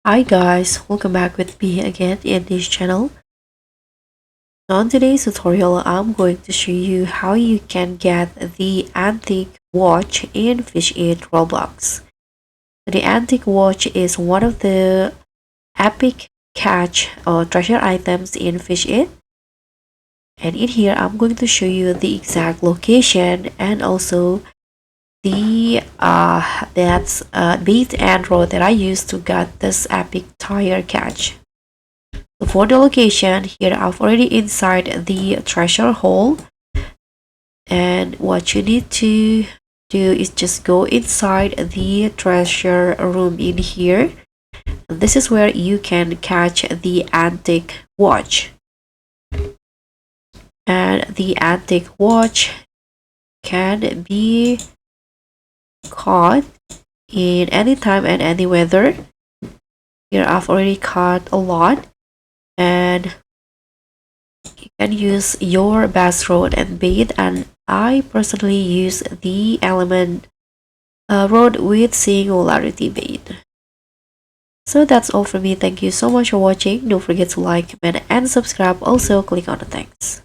Hi guys, welcome back with me again in this channel. On today's tutorial, I'm going to show you how you can get the antique watch in Fish It Roblox. The antique watch is one of the epic catch or treasure items in Fish It. And in here, I'm going to show you the exact location and also the bait and rod that I used to get this epic tire catch. So for the location, here I've already inside the treasure hole, and what you need to do is just go inside the treasure room in here. This is where you can catch the antique watch, and the antique watch can be caught in any time and any weather. Here I've already caught a lot, and you can use your bass rod and bait, and I personally use the element rod with singularity bait. So that's all for me. Thank you so much for watching. Don't forget to like, comment, and subscribe. Also click on the thanks.